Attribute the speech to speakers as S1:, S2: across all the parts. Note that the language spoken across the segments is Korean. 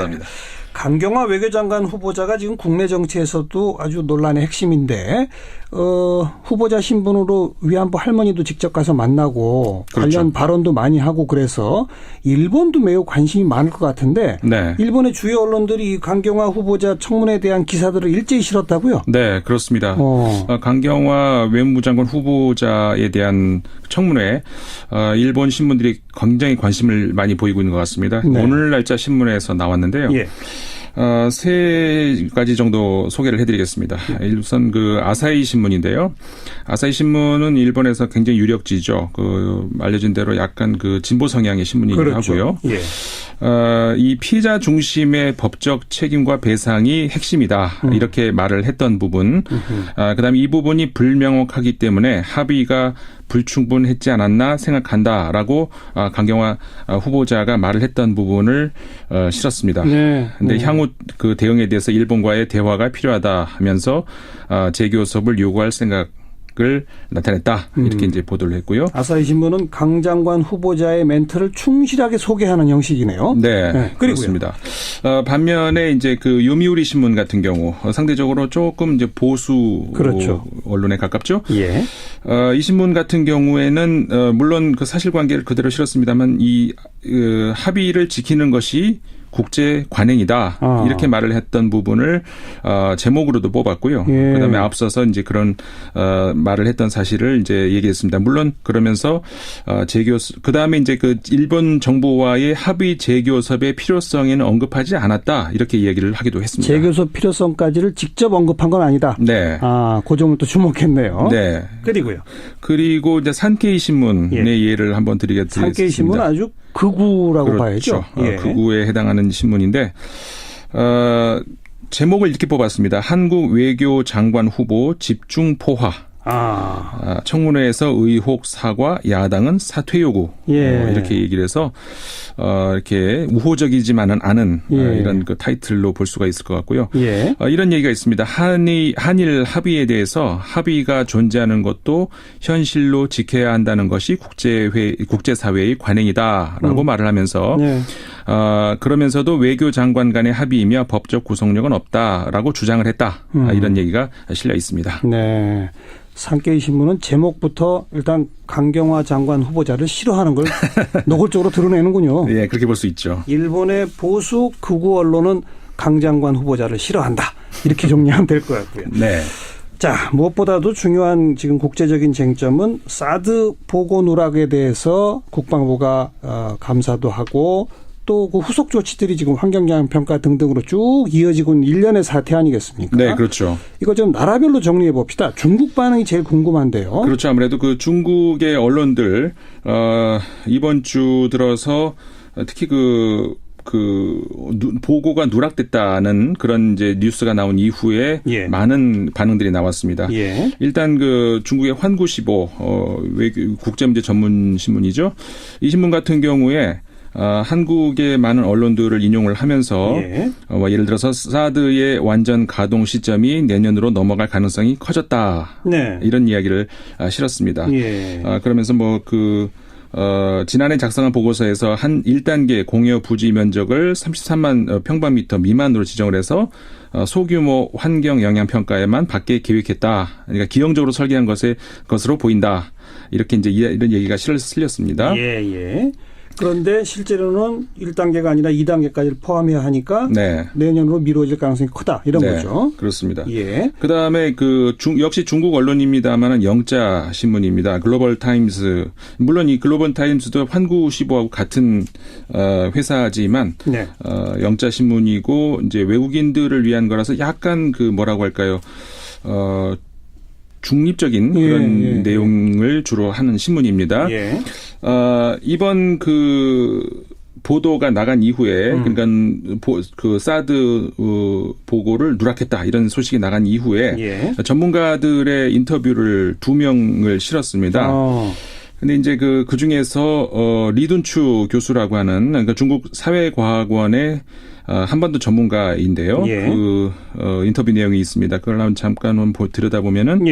S1: 합니다.
S2: 강경화 외교장관 후보자가 지금 국내 정치에서도 아주 논란의 핵심인데 후보자 신분으로 위안부 할머니도 직접 가서 만나고
S1: 그렇죠.
S2: 관련 발언도 많이 하고 그래서 일본도 매우 관심이 많을 것 같은데
S1: 네.
S2: 일본의 주요 언론들이 이 강경화 후보자 청문회에 대한 기사들을 일제히 실었다고요?
S1: 네, 그렇습니다. 강경화 외무부 장관 후보자에 대한 청문회 일본 신문들이 굉장히 관심을 많이 보이고 있는 것 같습니다.
S2: 네.
S1: 오늘 날짜 신문에서 나왔는데요.
S2: 예.
S1: 세 가지 정도 소개를 해드리겠습니다. 우선 그 아사히 신문인데요. 아사히 신문은 일본에서 굉장히 유력지죠. 알려진 대로 약간 진보 성향의 신문이기도
S2: 그렇죠.
S1: 하고요.
S2: 예.
S1: 이 피해자 중심의 법적 책임과 배상이 핵심이다. 이렇게 말을 했던 부분. 그다음에 이 부분이 불명확하기 때문에 합의가 불충분했지 않았나 생각한다라고 강경화 후보자가 말을 했던 부분을 실었습니다. 그런데 향후 그 대응에 대해서 일본과의 대화가 필요하다 하면서 재교섭을 요구할 생각을 나타냈다. 이렇게 이제 보도를 했고요.
S2: 아사히 신문은 강 장관 후보자의 멘트를 충실하게 소개하는 형식이네요.
S1: 네, 그렇습니다. 반면에 이제 요미우리 신문 같은 경우 상대적으로 조금 이제 보수
S2: 그렇죠.
S1: 언론에 가깝죠.
S2: 예.
S1: 이 신문 같은 경우에는 물론 그 사실관계를 그대로 실었습니다만 이 합의를 지키는 것이 국제 관행이다. 이렇게 말을 했던 부분을 제목으로도 뽑았고요.
S2: 예.
S1: 그다음에 앞서서 이제 그런 말을 했던 사실을 이제 얘기했습니다. 물론 그러면서 재교섭 그다음에 이제 일본 정부와의 합의 재교섭의 필요성에는 언급하지 않았다. 이렇게 얘기를 하기도 했습니다.
S2: 재교섭 필요성까지를 직접 언급한 건 아니다.
S1: 네.
S2: 그 점을 또 주목했네요.
S1: 네. 그리고 이제 산케이 신문의 예를 한번 드리겠습니다.
S2: 산케이 신문은 아주 극우라고
S1: 그렇죠.
S2: 봐야죠. 예.
S1: 극우에 해당하는 신문인데 제목을 이렇게 뽑았습니다. 한국 외교장관 후보 집중 포화. 청문회에서 의혹 사과, 야당은 사퇴 요구. 이렇게 얘기를 해서 이렇게 우호적이지만은 않은 이런 타이틀로 볼 수가 있을 것 같고요. 이런 얘기가 있습니다. 한일 합의에 대해서 합의가 존재하는 것도 현실로 지켜야 한다는 것이 국제사회의 관행이다라고 말을 하면서 그러면서도 외교장관 간의 합의이며 법적 구속력은 없다라고 주장을 했다. 이런 얘기가 실려 있습니다.
S2: 네. 산케이 신문은 제목부터 일단 강경화 장관 후보자를 싫어하는 걸 노골적으로 드러내는군요.
S1: 네, 그렇게 볼 수 있죠.
S2: 일본의 보수 극우 언론은 강 장관 후보자를 싫어한다. 이렇게 정리하면 될 것 같고요.
S1: 네.
S2: 자, 무엇보다도 중요한 지금 국제적인 쟁점은 사드 보고 누락에 대해서 국방부가 감사도 하고 또 그 후속 조치들이 지금 환경영향 평가 등등으로 쭉 이어지고 있는 일련의 사태 아니겠습니까?
S1: 네, 그렇죠.
S2: 이거 좀 나라별로 정리해 봅시다. 중국 반응이 제일 궁금한데요.
S1: 그렇죠. 아무래도 중국의 언론들 이번 주 들어서 특히 보고가 누락됐다는 그런 이제 뉴스가 나온 이후에 많은 반응들이 나왔습니다. 일단 중국의 환구시보 국제문제 전문 신문이죠. 이 신문 같은 경우에 한국의 많은 언론들을 인용을 하면서 예를 들어서 사드의 완전 가동 시점이 내년으로 넘어갈 가능성이 커졌다. 이런 이야기를 실었습니다. 그러면서 지난해 작성한 보고서에서 한 1단계 공여 부지 면적을 33만 평방미터 미만으로 지정을 해서 소규모 환경 영향 평가에만 받게 계획했다. 그러니까 기형적으로 설계한 것으로 보인다. 이렇게 이제 이런 얘기가 실렸습니다.
S2: 그런데 실제로는 1단계가 아니라 2단계까지를 포함해야 하니까 내년으로 미뤄질 가능성이 크다. 이런 거죠.
S1: 그렇습니다. 그다음에 역시 중국 언론입니다만 영자 신문입니다. 글로벌 타임스. 물론 이 글로벌 타임스도 환구시보하고 같은 회사지만 영자 신문이고 이제 외국인들을 위한 거라서 약간 뭐라고 할까요? 중립적인 그런 내용을 주로 하는 신문입니다. 이번 보도가 나간 이후에 그러니까 사드 보고를 누락했다 이런 소식이 나간 이후에 전문가들의 인터뷰를 2명을 실었습니다. 근데 이제 그 중에서 리둔추 교수라고 하는 그러니까 중국 사회과학원의 한반도 전문가인데요. 인터뷰 내용이 있습니다. 그걸 한번 잠깐 들여다보면은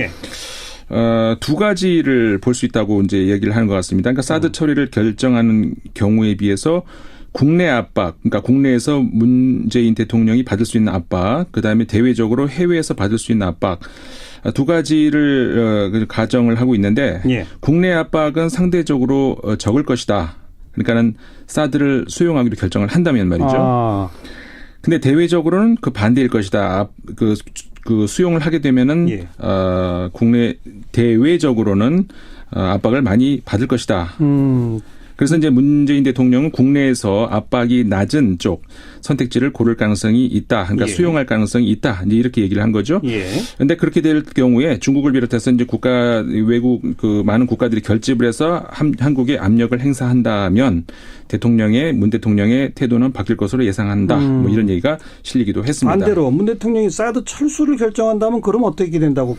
S1: 두 가지를 볼 수 있다고 이제 얘기를 하는 것 같습니다. 그러니까 사드 처리를 결정하는 경우에 비해서 국내 압박, 그러니까 국내에서 문재인 대통령이 받을 수 있는 압박, 그다음에 대외적으로 해외에서 받을 수 있는 압박, 두 가지를 가정을 하고 있는데 예. 국내 압박은 상대적으로 적을 것이다. 그러니까는 사드를 수용하기로 결정을 한다면 말이죠. 근데 대외적으로는 그 반대일 것이다. 그 수용을 하게 되면은 예. 국내 대외적으로는 압박을 많이 받을 것이다. 그래서 이제 문재인 대통령은 국내에서 압박이 낮은 쪽 선택지를 고를 가능성이 있다. 그러니까 예. 수용할 가능성이 있다. 이제 이렇게 얘기를 한 거죠. 그런데 그렇게 될 경우에 중국을 비롯해서 이제 외국 많은 국가들이 결집을 해서 한국에 압력을 행사한다면 문 대통령의 태도는 바뀔 것으로 예상한다. 뭐 이런 얘기가 실리기도 했습니다.
S2: 반대로 문 대통령이 사드 철수를 결정한다면 그럼 어떻게 된다고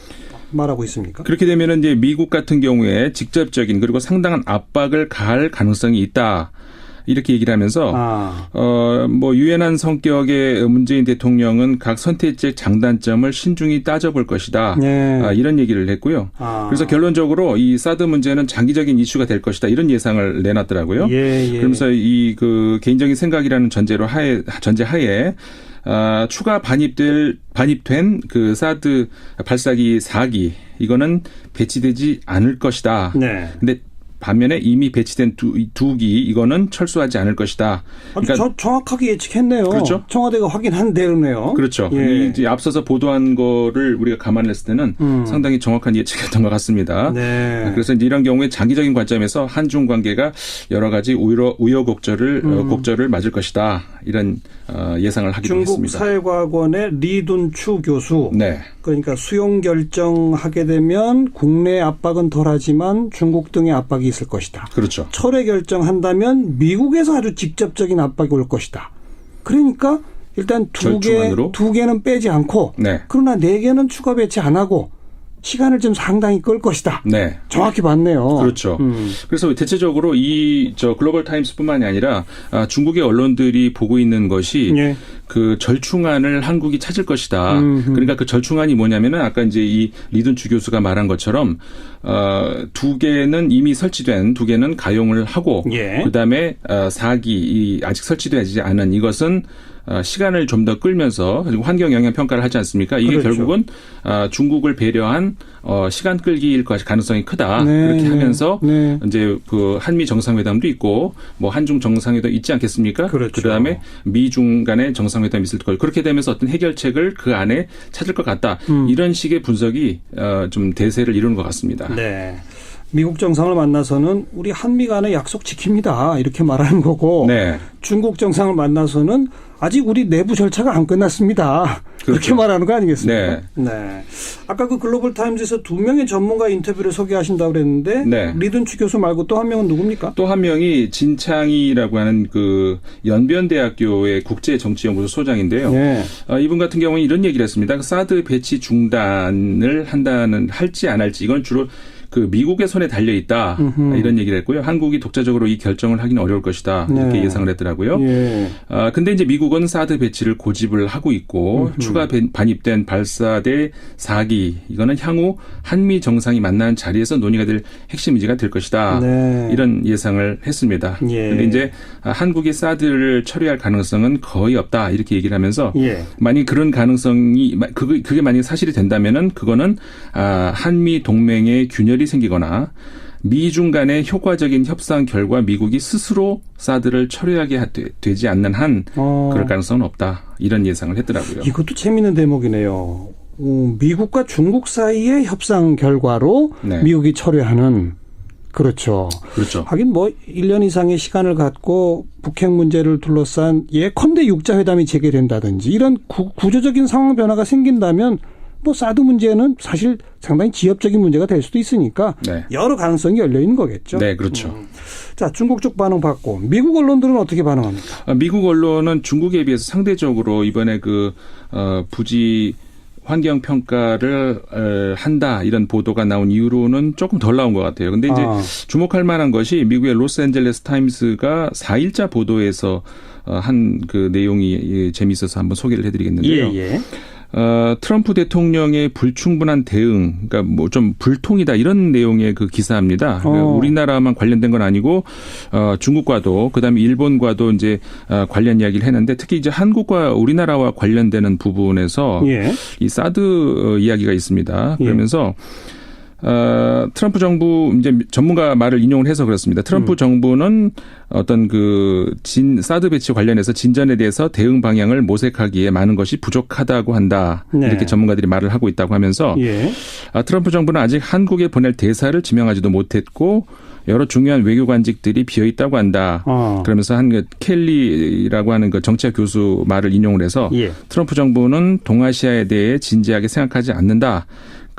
S2: 말하고 있습니까?
S1: 그렇게 되면은 이제 미국 같은 경우에 직접적인 그리고 상당한 압박을 가할 가능성이 있다. 이렇게 얘기를 하면서 뭐 유연한 성격의 문재인 대통령은 각 선택지의 장단점을 신중히 따져볼 것이다. 네. 이런 얘기를 했고요. 그래서 결론적으로 이 사드 문제는 장기적인 이슈가 될 것이다. 이런 예상을 내놨더라고요. 예. 그러면서 이 개인적인 생각이라는 전제하에 추가 반입된 그 사드 발사기 4기 이거는 배치되지 않을 것이다. 네. 근데 반면에 이미 배치된 두 기 이거는 철수하지 않을 것이다.
S2: 그러니까 정확하게 예측했네요.
S1: 그렇죠.
S2: 청와대가 확인한 대로네요.
S1: 그렇죠. 예. 이제 앞서서 보도한 거를 우리가 감안했을 때는 상당히 정확한 예측이었던 것 같습니다. 네. 그래서 이제 이런 경우에 장기적인 관점에서 한중 관계가 여러 가지 우여곡절을 맞을 것이다. 이런 예상을 하기도 했습니다.
S2: 중국 사회과학원의 리둔추 교수. 네. 그러니까 수용 결정하게 되면 국내 압박은 덜하지만 중국 등의 압박이 있을 것이다.
S1: 그렇죠.
S2: 철회 결정한다면 미국에서 아주 직접적인 압박이 올 것이다. 그러니까 일단 두 개는 빼지 않고 네. 그러나 4개는 추가 배치 안 하고 시간을 좀 상당히 끌 것이다. 네. 정확히 봤네요.
S1: 그렇죠. 그래서 대체적으로 글로벌 타임스뿐만이 아니라 중국의 언론들이 보고 있는 것이 네. 그 절충안을 한국이 찾을 것이다. 그러니까 그 절충안이 뭐냐면은 아까 이제 이 리둔추 교수가 말한 것처럼 2개는 이미 설치된 2개는 가용을 하고 예. 그다음에 4기 아직 설치되지 않은 이것은 시간을 좀 더 끌면서 그리고 환경 영향 평가를 하지 않습니까? 이게 그렇죠. 결국은 중국을 배려한 시간 끌기일 가능성이 크다. 네, 그렇게 하면서 네. 이제 그 한미 정상회담도 있고 뭐 한중 정상회담 있지 않겠습니까?
S2: 그렇죠.
S1: 그다음에 미중 간의 정상회담이 있을 거예요. 그렇게 되면서 어떤 해결책을 그 안에 찾을 것 같다. 이런 식의 분석이 좀 대세를 이루는 것 같습니다.
S2: 네. 미국 정상을 만나서는 우리 한미 간의 약속 지킵니다. 이렇게 말하는 거고 네. 중국 정상을 만나서는 아직 우리 내부 절차가 안 끝났습니다. 그렇죠. 그렇게 말하는 거 아니겠습니까? 네. 네. 아까 그 글로벌 타임즈에서 2명의 전문가 인터뷰를 소개하신다고 그랬는데 네. 리둔추 교수 말고 또 한 명은 누굽니까?
S1: 또 한 명이 진창희라고 하는 그 연변대학교의 국제정치연구소 소장인데요. 네. 이분 같은 경우는 이런 얘기를 했습니다. 사드 배치 중단을 할지 안 할지 이건 주로 그 미국의 손에 달려 있다 이런 얘기를 했고요. 한국이 독자적으로 이 결정을 하기는 어려울 것이다 이렇게 네. 예상을 했더라고요. 예. 근데 이제 미국은 사드 배치를 고집을 하고 있고 추가 반입된 발사대 4기 이거는 향후 한미 정상이 만나는 자리에서 논의가 될 핵심 의제가 될 것이다. 네. 이런 예상을 했습니다. 그런데 예. 이제 한국이 사드를 처리할 가능성은 거의 없다 이렇게 얘기를 하면서 예. 만약 그런 가능성이 그게 만약 사실이 된다면은 그거는 한미 동맹의 균열이 생기거나 미중 간의 효과적인 협상 결과 미국이 스스로 사드를 처리하게 되지 않는 한 그럴 가능성은 없다. 이런 예상을 했더라고요.
S2: 이것도 재미있는 대목이네요. 미국과 중국 사이의 협상 결과로 네. 미국이 처리하는 그렇죠. 하긴 뭐 1년 이상의 시간을 갖고 북핵 문제를 둘러싼 예컨대 육자회담이 재개된다든지 이런 구조적인 상황 변화가 생긴다면 뭐 사드 문제는 사실 상당히 지역적인 문제가 될 수도 있으니까 네. 여러 가능성이 열려 있는 거겠죠.
S1: 네, 그렇죠.
S2: 자, 중국 쪽 반응 봤고 미국 언론들은 어떻게 반응합니까?
S1: 미국 언론은 중국에 비해서 상대적으로 이번에 부지 환경 평가를 한다 이런 보도가 나온 이후로는 조금 덜 나온 것 같아요. 근데 이제 주목할 만한 것이 미국의 로스앤젤레스 타임스가 4일자 보도에서 한 그 내용이 재미있어서 한번 소개를 해드리겠는데요. 예. 트럼프 대통령의 불충분한 대응, 그러니까 뭐 좀 불통이다 이런 내용의 그 기사입니다. 그러니까 우리나라만 관련된 건 아니고 중국과도 그다음에 일본과도 이제 관련 이야기를 했는데 특히 이제 한국과 우리나라와 관련되는 부분에서 이 사드 이야기가 있습니다. 그러면서 트럼프 정부 이제 전문가 말을 인용을 해서 그렇습니다. 트럼프 정부는 어떤 그 사드 배치 관련해서 진전에 대해서 대응 방향을 모색하기에 많은 것이 부족하다고 한다. 이렇게 전문가들이 말을 하고 있다고 하면서 트럼프 정부는 아직 한국에 보낼 대사를 지명하지도 못했고 여러 중요한 외교관직들이 비어 있다고 한다. 그러면서 한 켈리라고 하는 그 정치학 교수 말을 인용을 해서 트럼프 정부는 동아시아에 대해 진지하게 생각하지 않는다.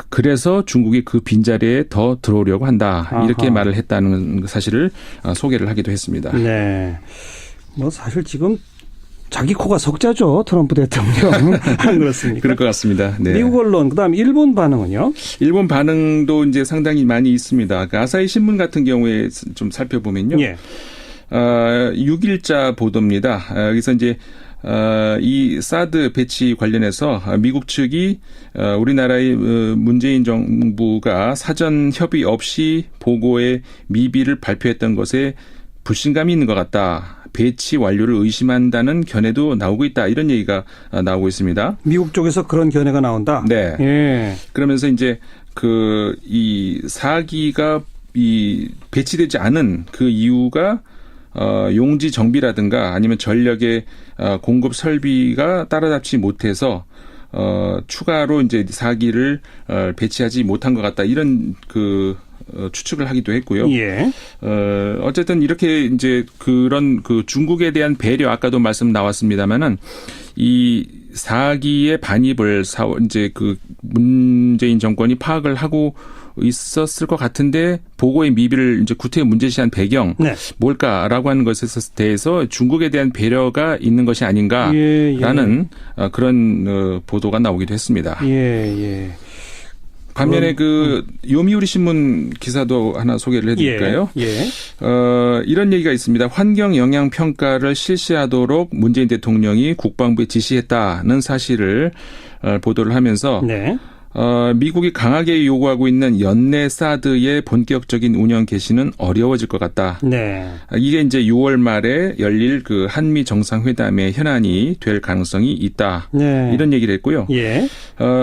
S1: 그래서 중국이 그 빈자리에 더 들어오려고 한다. 이렇게 말을 했다는 사실을 소개를 하기도 했습니다.
S2: 네. 뭐 사실 지금 자기 코가 석자죠. 트럼프 대통령. 안 그렇습니까?
S1: 그럴 것 같습니다. 네.
S2: 미국 언론, 그다음 일본 반응은요?
S1: 일본 반응도 이제 상당히 많이 있습니다. 그 아사히 신문 같은 경우에 좀 살펴보면요. 6일자 보도입니다. 여기서 이제 이 사드 배치 관련해서 미국 측이 우리나라의 문재인 정부가 사전 협의 없이 보고에 미비를 발표했던 것에 불신감이 있는 것 같다. 배치 완료를 의심한다는 견해도 나오고 있다. 이런 얘기가 나오고 있습니다.
S2: 미국 쪽에서 그런 견해가 나온다?
S1: 네. 그러면서 이제 이 4기가 배치되지 않은 그 이유가 용지 정비라든가 아니면 전력의 공급 설비가 따라잡지 못해서 추가로 이제 4기를 배치하지 못한 것 같다. 이런 추측을 하기도 했고요. 어쨌든 이렇게 이제 그런 중국에 대한 배려 아까도 말씀 나왔습니다만은 이 4기의 반입을 이제 문재인 정권이 파악을 하고 있었을 것 같은데 보고의 미비를 이제 구태여 문제시한 배경 뭘까라고 하는 것에 대해서 중국에 대한 배려가 있는 것이 아닌가라는 그런 보도가 나오기도 했습니다. 반면에 요미우리 신문 기사도 하나 소개를 해드릴까요? 이런 얘기가 있습니다. 환경 영향 평가를 실시하도록 문재인 대통령이 국방부에 지시했다는 사실을 보도를 하면서 미국이 강하게 요구하고 있는 연내 사드의 본격적인 운영 개시는 어려워질 것 같다. 이게 이제 6월 말에 열릴 그 한미 정상회담의 현안이 될 가능성이 있다. 이런 얘기를 했고요.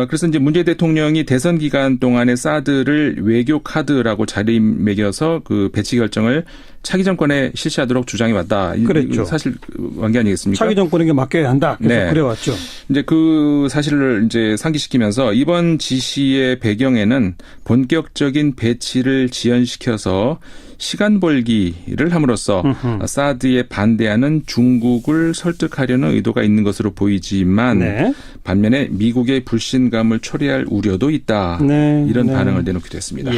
S1: 그래서 이제 문재인 대통령이 대선 기간 동안에 사드를 외교 카드라고 자리매겨서 그 배치 결정을 차기 정권에 실시하도록 주장해 왔다.
S2: 그랬죠.
S1: 사실 관계 아니겠습니까?
S2: 차기 정권에게 맡겨야 한다. 계속 그래왔죠.
S1: 이제 그 사실을 이제 상기시키면서 이번 지시의 배경에는 본격적인 배치를 지연시켜서 시간 벌기를 함으로써 사드에 반대하는 중국을 설득하려는 의도가 있는 것으로 보이지만 반면에 미국의 불신감을 초래할 우려도 있다. 이런 반응을 내놓기도 했습니다.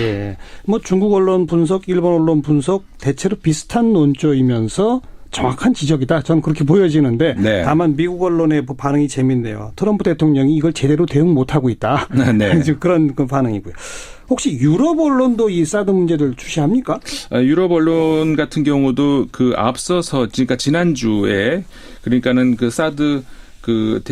S2: 뭐 중국 언론 분석, 일본 언론 분석 대체로 비슷한 논조이면서 정확한 지적이다. 저는 그렇게 보여지는데 다만 미국 언론의 반응이 재밌네요. 트럼프 대통령이 이걸 제대로 대응 못하고 있다. 그런 반응이고요. 혹시 유럽 언론도 이 사드 문제를 주시합니까?
S1: 유럽 언론 같은 경우도 앞서서 그러니까 지난주에 그러니까는 사드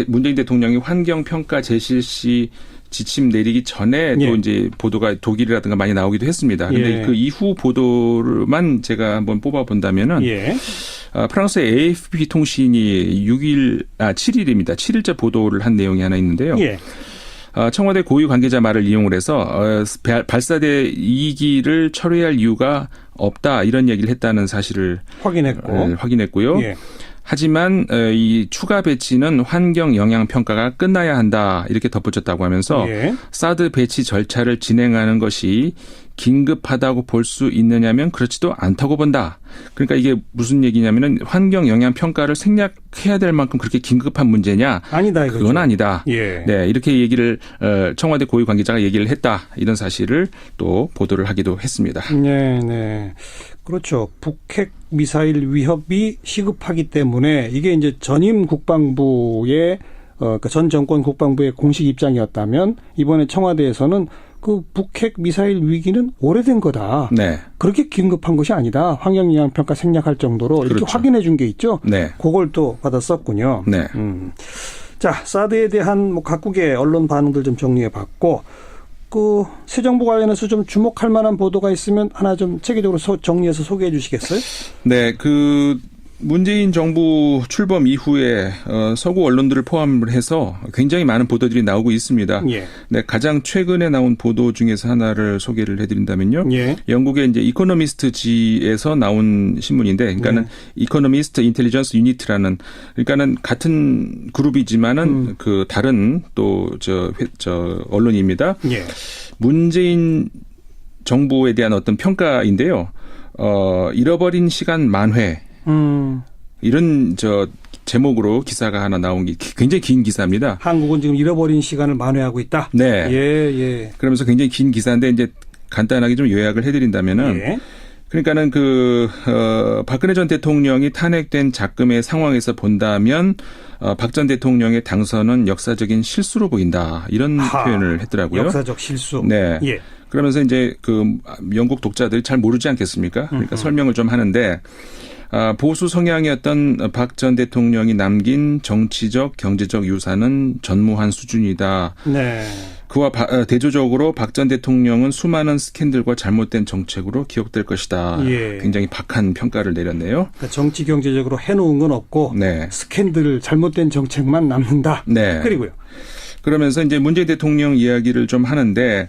S1: 문재인 대통령이 환경 평가 재실시 지침 내리기 전에 또 이제 보도가 독일이라든가 많이 나오기도 했습니다. 그런데 그 이후 보도만 제가 한번 뽑아 본다면은 프랑스의 AFP 통신이 7일입니다. 7일째 보도를 한 내용이 하나 있는데요. 청와대 고위 관계자 말을 이용을 해서 발사대 2기를 철회할 이유가 없다 이런 얘기를 했다는 사실을 확인했고요. 하지만 이 추가 배치는 환경 영향 평가가 끝나야 한다 이렇게 덧붙였다고 하면서 사드 배치 절차를 진행하는 것이 긴급하다고 볼 수 있느냐면 그렇지도 않다고 본다. 그러니까 이게 무슨 얘기냐면은 환경 영향 평가를 생략해야 될 만큼 그렇게 긴급한 문제냐?
S2: 아니다 이거죠.
S1: 그건 아니다. 이렇게 얘기를 청와대 고위 관계자가 얘기를 했다. 이런 사실을 또 보도를 하기도 했습니다.
S2: 그렇죠. 북핵 미사일 위협이 시급하기 때문에 이게 이제 전임 국방부의 전 정권 국방부의 공식 입장이었다면 이번에 청와대에서는 그 북핵 미사일 위기는 오래된 거다. 그렇게 긴급한 것이 아니다. 환경영향평가 생략할 정도로 이렇게 확인해 준 게 있죠. 그걸 또 받았었군요. 자, 사드에 대한 뭐 각국의 언론 반응들 좀 정리해봤고, 그 새 정부 관련해서 좀 주목할 만한 보도가 있으면 하나 좀 체계적으로 정리해서 소개해 주시겠어요?
S1: 네, 문재인 정부 출범 이후에 서구 언론들을 포함을 해서 굉장히 많은 보도들이 나오고 있습니다. 예. 네, 가장 최근에 나온 보도 중에서 하나를 소개를 해드린다면요. 예. 영국의 이제 이코노미스트지에서 나온 신문인데, 그러니까는 이코노미스트 인텔리전스 유니트라는, 그러니까는 같은 그룹이지만은 그 다른 또 저 언론입니다. 예. 문재인 정부에 대한 어떤 평가인데요. 잃어버린 시간 만회. 이런 제목으로 기사가 하나 나온 게 굉장히 긴 기사입니다.
S2: 한국은 지금 잃어버린 시간을 만회하고 있다.
S1: 네.
S2: 예.
S1: 그러면서 굉장히 긴 기사인데 이제 간단하게 좀 요약을 해드린다면은, 예. 그러니까는 박근혜 전 대통령이 탄핵된 작금의 상황에서 본다면 박 전 대통령의 당선은 역사적인 실수로 보인다, 이런 표현을 했더라고요.
S2: 역사적 실수.
S1: 네. 예. 그러면서 이제 영국 독자들이 잘 모르지 않겠습니까? 그러니까 설명을 좀 하는데. 보수 성향이었던 박 전 대통령이 남긴 정치적, 경제적 유산은 전무한 수준이다. 네. 그와 대조적으로 박 전 대통령은 수많은 스캔들과 잘못된 정책으로 기억될 것이다. 예. 굉장히 박한 평가를 내렸네요.
S2: 그러니까 정치, 경제적으로 해놓은 건 없고, 네. 스캔들, 잘못된 정책만 남는다.
S1: 네.
S2: 그리고요.
S1: 그러면서 이제 문재인 대통령 이야기를 좀 하는데,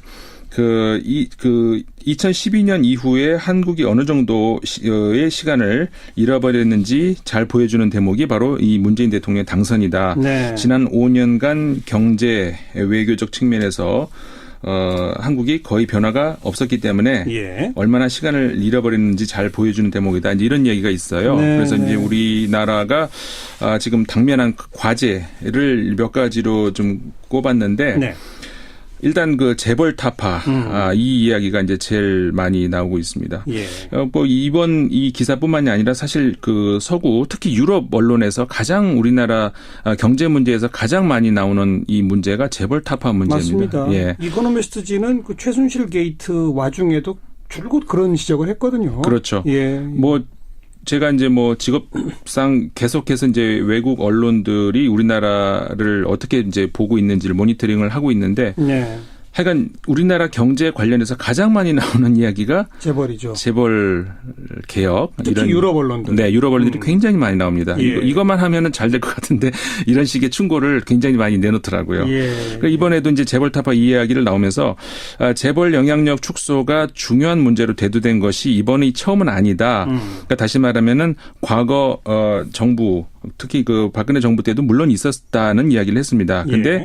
S1: 2012년 이후에 한국이 어느 정도의 시간을 잃어버렸는지 잘 보여주는 대목이 바로 이 문재인 대통령의 당선이다. 네. 지난 5년간 경제 외교적 측면에서 한국이 거의 변화가 없었기 때문에 예. 얼마나 시간을 잃어버렸는지 잘 보여주는 대목이다. 이제 이런 얘기가 있어요. 네. 그래서 이제 우리나라가 지금 당면한 과제를 몇 가지로 좀 꼽았는데. 네. 일단 재벌 타파, 이 이야기가 이제 제일 많이 나오고 있습니다. 예. 이번 이 기사뿐만이 아니라 사실 서구, 특히 유럽 언론에서 가장 우리나라 경제 문제에서 가장 많이 나오는 이 문제가 재벌 타파 문제입니다.
S2: 맞습니다. 예. 이코노미스트지는 최순실 게이트 와중에도 줄곧 그런 지적을 했거든요.
S1: 그렇죠.
S2: 예.
S1: 제가 이제 직업상 계속해서 이제 외국 언론들이 우리나라를 어떻게 이제 보고 있는지를 모니터링을 하고 있는데, 네. 하여간 우리나라 경제 관련해서 가장 많이 나오는 이야기가
S2: 재벌이죠.
S1: 재벌 개혁.
S2: 특히 이런 유럽 언론들.
S1: 네, 유럽 언론들이 굉장히 많이 나옵니다.
S2: 예.
S1: 이것만 하면은 잘 될 것 같은데 이런 식의 충고를 굉장히 많이 내놓더라고요.
S2: 예.
S1: 그러니까 이번에도 이제 재벌 타파 이야기를 나오면서 재벌 영향력 축소가 중요한 문제로 대두된 것이 이번이 처음은 아니다. 그러니까 다시 말하면은 과거 정부, 특히 박근혜 정부 때도 물론 있었다는 이야기를 했습니다. 그런데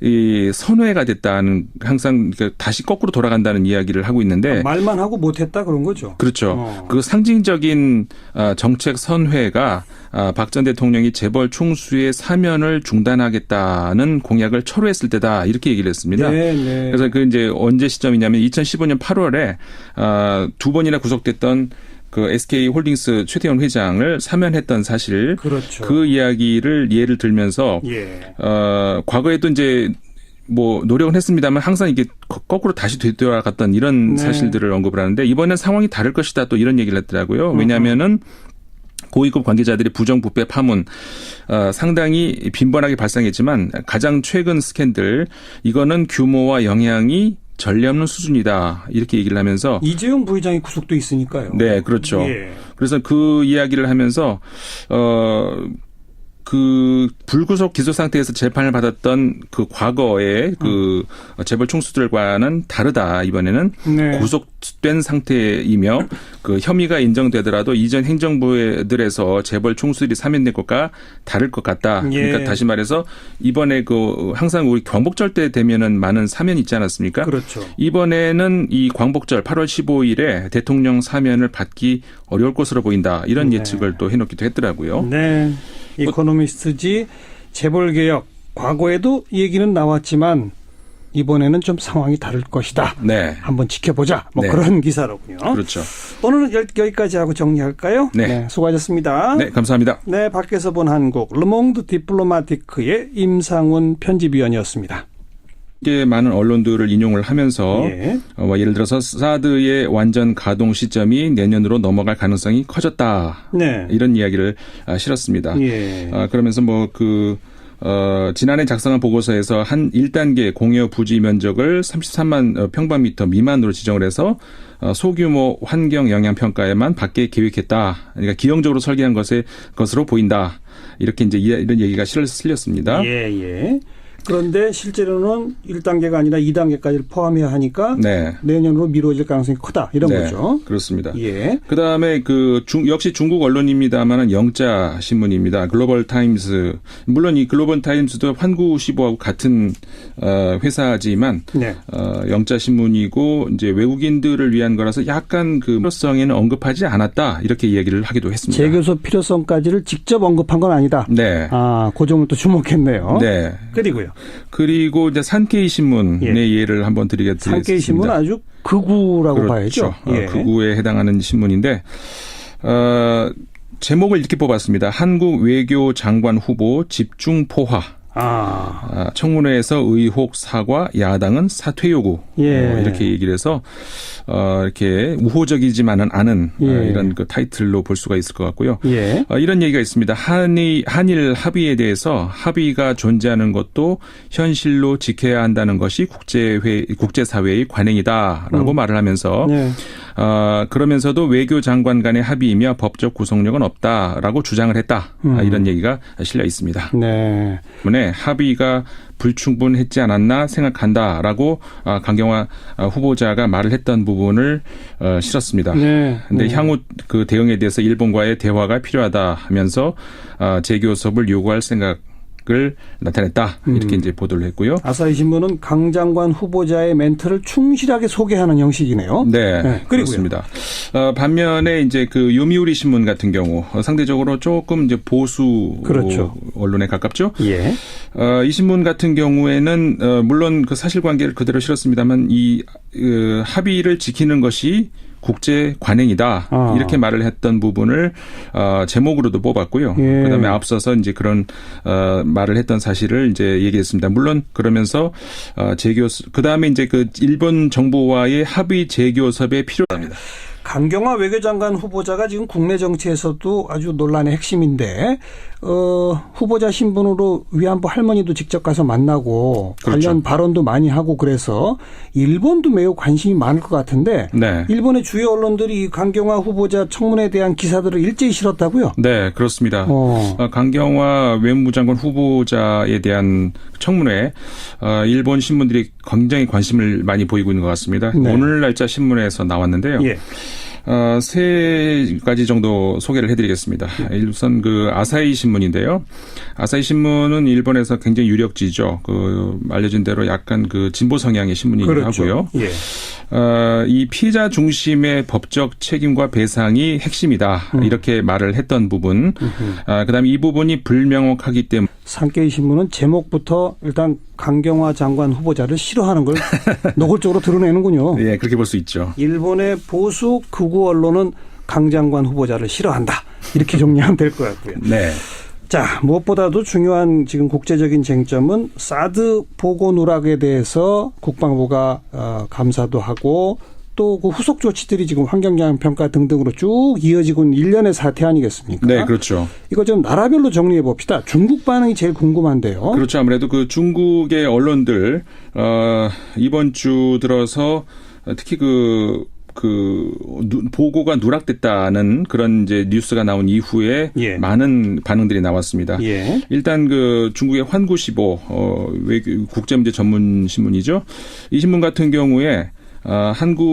S1: 이 선회가 됐다는, 항상 다시 거꾸로 돌아간다는 이야기를 하고 있는데,
S2: 말만 하고 못했다 그런 거죠.
S1: 그렇죠. 그 상징적인 정책 선회가 박 전 대통령이 재벌 총수의 사면을 중단하겠다는 공약을 철회했을 때다, 이렇게 얘기를 했습니다. 네. 그래서 이제 언제 시점이냐면 2015년 8월에 두 번이나 구속됐던 SK홀딩스 최태원 회장을 사면했던 사실, 그렇죠. 그 이야기를 예를 들면서 예. 과거에도 이제 노력은 했습니다만 항상 이게 거꾸로 다시 되돌아갔던 이런 네. 사실들을 언급을 하는데, 이번엔 상황이 다를 것이다, 또 이런 얘기를 했더라고요. 왜냐하면은 고위급 관계자들이 부정부패 파문 상당히 빈번하게 발생했지만 가장 최근 스캔들, 이거는 규모와 영향이 전례 없는 수준이다, 이렇게 얘기를 하면서.
S2: 이재용 부회장이 구속돼 있으니까요.
S1: 네, 그렇죠.
S2: 예.
S1: 그래서 그 이야기를 하면서 불구속 기소 상태에서 재판을 받았던 과거의 재벌 총수들과는 다르다, 이번에는. 네. 구속된 상태이며 혐의가 인정되더라도 이전 행정부들에서 재벌 총수들이 사면된 것과 다를 것 같다. 예. 그러니까 다시 말해서 이번에 항상 우리 광복절 때 되면은 많은 사면이 있지 않았습니까?
S2: 그렇죠.
S1: 이번에는 이 광복절 8월 15일에 대통령 사면을 받기 어려울 것으로 보인다, 이런 네. 예측을 또 해놓기도 했더라고요.
S2: 네. 이코노미스트지 재벌개혁, 과거에도 얘기는 나왔지만 이번에는 좀 상황이 다를 것이다.
S1: 네.
S2: 한번 지켜보자.
S1: 네.
S2: 그런 기사로군요.
S1: 그렇죠.
S2: 오늘은 여기까지 하고 정리할까요?
S1: 네.
S2: 네. 수고하셨습니다.
S1: 네, 감사합니다.
S2: 네, 밖에서 본 한국 르몽드 디플로마티크의 임상훈 편집위원이었습니다.
S1: 많은 언론들을 인용을 하면서 예. 예를 들어서 사드의 완전 가동 시점이 내년으로 넘어갈 가능성이 커졌다. 네. 이런 이야기를 실었습니다.
S2: 예.
S1: 그러면서 지난해 작성한 보고서에서 한 1단계 공여 부지 면적을 33만 평방미터 미만으로 지정을 해서 소규모 환경 영향 평가에만 받게 계획했다. 그러니까 기형적으로 설계한 것으로 보인다. 이렇게 이제 이런 얘기가 실렸습니다.
S2: 예. 그런데 실제로는 1단계가 아니라 2단계까지를 포함해야 하니까
S1: 네.
S2: 내년으로 미뤄질 가능성이 크다. 이런 거죠.
S1: 그렇습니다.
S2: 예.
S1: 그다음에 역시 중국 언론입니다만은 영자 신문입니다. 글로벌 타임스. 물론 이 글로벌 타임스도 환구시보하고 같은 회사지만
S2: 네.
S1: 영자 신문이고 이제 외국인들을 위한 거라서 약간 그 필요성에는 언급하지 않았다. 이렇게 얘기를 하기도 했습니다.
S2: 재교섭 필요성까지를 직접 언급한 건 아니다.
S1: 네.
S2: 그 점을 또 주목했네요.
S1: 네.
S2: 그리고
S1: 이제 산케이 신문의 예를 한번 드리겠습니다.
S2: 산케이 신문은 아주 극우라고 봐야죠.
S1: 극우에 해당하는 신문인데 제목을 이렇게 뽑았습니다. 한국 외교 장관 후보 집중 포화. 청문회에서 의혹 사과, 야당은 사퇴 요구. 이렇게 얘기를 해서 이렇게 우호적이지만은 않은 이런 그 타이틀로 볼 수가 있을 것 같고요. 이런 얘기가 있습니다. 한일 합의에 대해서 합의가 존재하는 것도 현실로 지켜야 한다는 것이 국제사회의 관행이다라고 말을 하면서 그러면서도 외교장관 간의 합의이며 법적 구속력은 없다라고 주장을 했다. 이런 얘기가 실려 있습니다.
S2: 네.
S1: 때문에 합의가 불충분했지 않았나 생각한다라고 강경화 후보자가 말을 했던 부분을 실었습니다. 그런데 향후 그 대응에 대해서 일본과의 대화가 필요하다 하면서 재교섭을 요구할 생각을 나타냈다. 이렇게 이제 보도를 했고요.
S2: 아사히 신문은 강 장관 후보자의 멘트를 충실하게 소개하는 형식이네요.
S1: 네, 그렇습니다. 반면에 이제 그 요미우리 신문 같은 경우 상대적으로 조금 이제 보수 언론에 가깝죠. 이 신문 같은 경우에는 물론 그 사실관계를 그대로 실었습니다만 이 합의를 지키는 것이 국제 관행이다. 이렇게 말을 했던 부분을 제목으로도 뽑았고요. 그다음에 앞서서 이제 그런 말을 했던 사실을 이제 얘기했습니다. 물론 그러면서 그다음에 이제 그 일본 정부와의 합의 재교섭에 필요합니다.
S2: 강경화 외교장관 후보자가 지금 국내 정치에서도 아주 논란의 핵심인데 후보자 신분으로 위안부 할머니도 직접 가서 만나고 관련 발언도 많이 하고 그래서 일본도 매우 관심이 많을 것 같은데 일본의 주요 언론들이 강경화 후보자 청문회에 대한 기사들을 일제히 실었다고요?
S1: 네, 그렇습니다. 강경화 외무장관 후보자에 대한 청문회 일본 신문들이 굉장히 관심을 많이 보이고 있는 것 같습니다. 오늘 날짜 신문에서 나왔는데요. 세 가지 정도 소개를 해드리겠습니다. 우선 그 아사히 신문인데요. 아사히 신문은 일본에서 굉장히 유력지죠. 그 알려진 대로 약간 그 진보 성향의 신문이기도 하고요. 이 피해자 중심의 법적 책임과 배상이 핵심이다. 이렇게 말을 했던 부분. 그다음에 이 부분이 불명확하기 때문에
S2: 산케이 신문은 제목부터 일단 강경화 장관 후보자를 싫어하는 걸 노골적으로 드러내는군요.
S1: 예, 그렇게 볼 수 있죠.
S2: 일본의 보수 극우 언론은 강 장관 후보자를 싫어한다. 이렇게 정리하면 될 것 같고요.
S1: 네.
S2: 자, 무엇보다도 중요한 지금 국제적인 쟁점은 사드 보고 누락에 대해서 국방부가 감사도 하고 또 그 후속 조치들이 지금 환경영향 평가 등등으로 쭉 이어지고 있는 일련의 사태 아니겠습니까?
S1: 네, 그렇죠.
S2: 이거 좀 나라별로 정리해 봅시다. 중국 반응이 제일 궁금한데요.
S1: 그렇죠. 아무래도 그 중국의 언론들 이번 주 들어서 특히 보고가 누락됐다는 그런 이제 뉴스가 나온 이후에 많은 반응들이 나왔습니다. 일단 그 중국의 환구시보 국제문제 전문 신문이죠. 이 신문 같은 경우에 한국